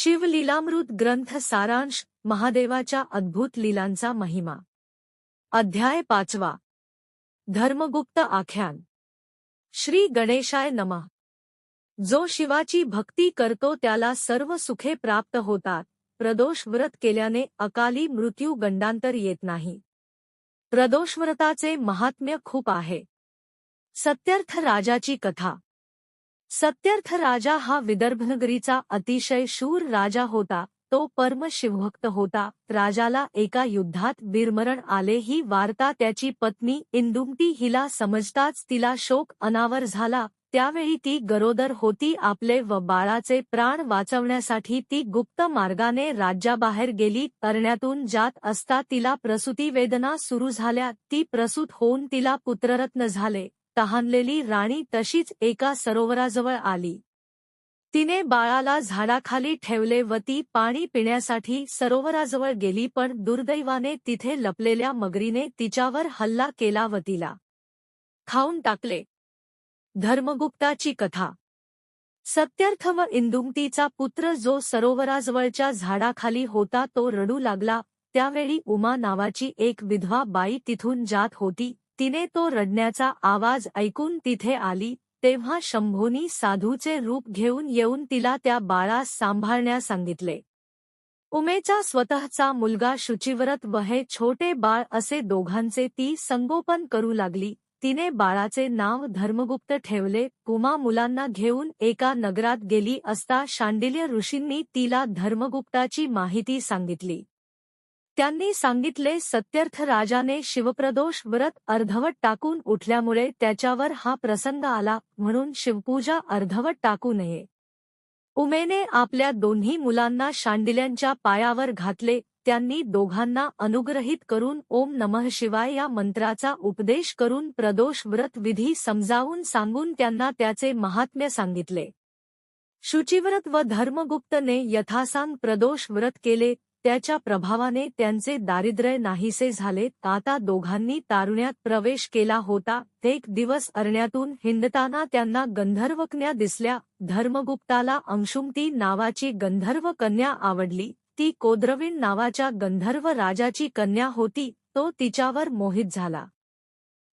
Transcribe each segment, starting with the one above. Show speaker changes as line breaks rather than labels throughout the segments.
शिवलीलामृत ग्रंथ सारांश महादेवाच्या अद्भुत लीलांचा महिमा। अध्याय 5। धर्मगुप्त आख्यान। श्री गणेशाय नमः। जो शिवाची भक्ती करतो त्याला सर्व सुखे प्राप्त होतात। प्रदोष व्रत केल्याने अकाली मृत्यू गंडांतर येत नाही। प्रदोष व्रताचे महात्म्य खूप आहे। सत्यर्थ राजाची कथा। सत्यर्थ राजा हा विदर्भनगरीचा अतिशय शूर राजा होता। तो परम शिवभक्त होता। राजाला एका युद्धात वीरमरण आले ही वार्ता त्याची पत्नी इंदुमती हिला समजताच तिला शोक अनावर झाला। त्यावेळी ती गरोदर होती। आपले व बाळाचे प्राण वाचवण्यासाठी ती गुप्त मार्गाने राज्याबाहेर गेली। अरण्यातून जात असता तिला प्रसूती वेदना सुरू झाल्या। ती प्रसूत होऊन तिला पुत्ररत्न झाले। तहानलेली राणी तशीच एका सरोवराजवळ आली। तिने बाळाला झाडाखाली ठेवले व ती पाणी पिण्यासाठी सरोवराजवळ गेली, पण दुर्दैवाने तिथे लपलेल्या मगरीने तिच्यावर हल्ला केला व तिला खाऊन टाकले। धर्मगुप्ताची कथा। सत्यर्थ व इंदुमतीचा पुत्र जो सरोवराजवळच्या झाडाखाली होता तो रडू लागला। त्यावेळी उमा नावाची एक विधवा बाई तिथून जात होती। तिने तो रडण्याचा आवाज ऐकून तिथे आली। तेव्हा शंभूनी साधूचे रूप घेऊन येऊन तिला त्या बाळास सांभाळण्यास सांगितले। उमेचा स्वतःचा मुलगा शुचिव्रत व हे छोटे बाळ असे दोघांचे ती संगोपन करू लागली। तिने बाळाचे नाव धर्मगुप्त ठेवले। उमा मुलांना घेऊन एका नगरात गेली असता शांडिल्य ऋषींनी तिला धर्मगुप्ताची माहिती सांगितली। त्यांनी सांगितले, सत्यर्थ राजाने शिवप्रदोष व्रत अर्धवट टाकून उठल्यामुळे त्याच्यावर हा प्रसंग आला, म्हणून शिवपूजा अर्धवट टाकू नये। उमेने आपल्या दोन्ही मुलांना शांडिल्यांच्या पायावर घातले। त्यांनी दोघांना अनुग्रहित करून ओम नमः शिवाय या मंत्राचा उपदेश करून प्रदोष व्रत विधी समजावून सांगून त्यांना त्याचे महात्म्य सांगितले। शुचिव्रत व धर्मगुप्तने यथासांग प्रदोष व्रत केले। त्याच्या प्रभावाने त्यांचे दारिद्र्य नाहीसे झाले। आता दोघांनी तारुण्यात प्रवेश केला होता। एक दिवस अरण्यातून हिंडताना त्यांना गंधर्वकन्या दिसल्या। धर्मगुप्ताला अंशुमती नावाची गंधर्व कन्या आवडली। ती कोद्रविण नावाच्या गंधर्व राजाची कन्या होती। तो तिच्यावर मोहित झाला।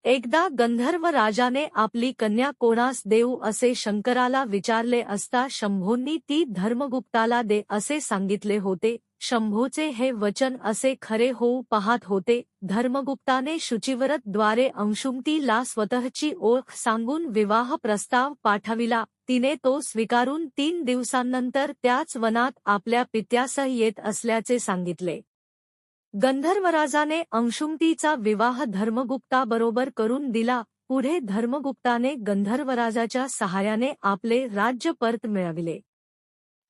एकदा गंधर्व राजाने आपली कन्या कोणास देऊ असे शंकराला विचारले असता शंभूंनी ती धर्मगुप्ताला दे असे सांगितले होते। शंभूचे हे वचन असे खरे होऊ पाहत होते। धर्मगुप्ताने शुचिव्रत द्वारे अंशुमतीला स्वतःची ओळख सांगून विवाह प्रस्ताव पाठविला। तिने तो स्वीकारून 3 दिवसांनंतर त्याच वनात आपल्या पित्यासह येत असल्याचे सांगितले। गंधर्वराजाने अंशुमतीचा विवाह धर्मगुप्ताबरोबर करून दिला। पुढे धर्मगुप्ताने गंधर्वराजाच्या सहाय्याने आपले राज्य परत मिळविले।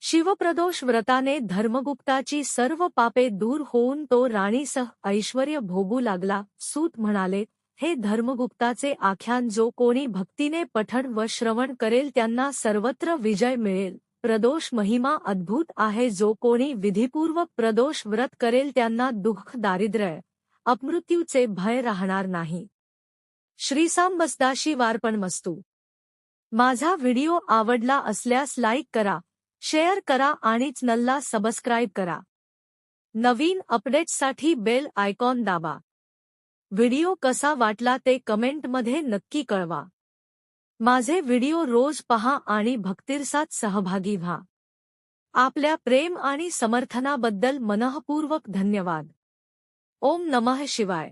शिवप्रदोष व्रताने धर्मगुप्ताची सर्व पापे दूर होऊन तो राणीसह ऐश्वर्य भोगू लागला। सूत म्हणाले, हे धर्मगुप्ताचे आख्यान जो कोणी भक्तीने पठण व श्रवण करेल त्यांना सर्वत्र विजय मिळेल। प्रदोष महिमा अद्भुत आहे। जो कोणी विधिपूर्वक प्रदोष व्रत करेल त्यांना दुःख, दारिद्र्य, अपमृत्यूचे भय राहणार नाही। श्रीसांबसदाशी वार्पणमस्तु। माझा व्हिडिओ आवडला असल्यास लाईक करा, शेअर करा आणि चॅनलला सबस्क्राईब करा। नवीन अपडेट्ससाठी बेल आयकॉन दाबा। व्हिडिओ कसा वाटला ते कमेंटमध्ये नक्की कळवा। माझे व्हिडिओ रोज पहा आणि भक्तिरसात सहभागी व्हा। आपल्या प्रेम आणि समर्थनाबद्दल मनःपूर्वक धन्यवाद। ओम नमः शिवाय।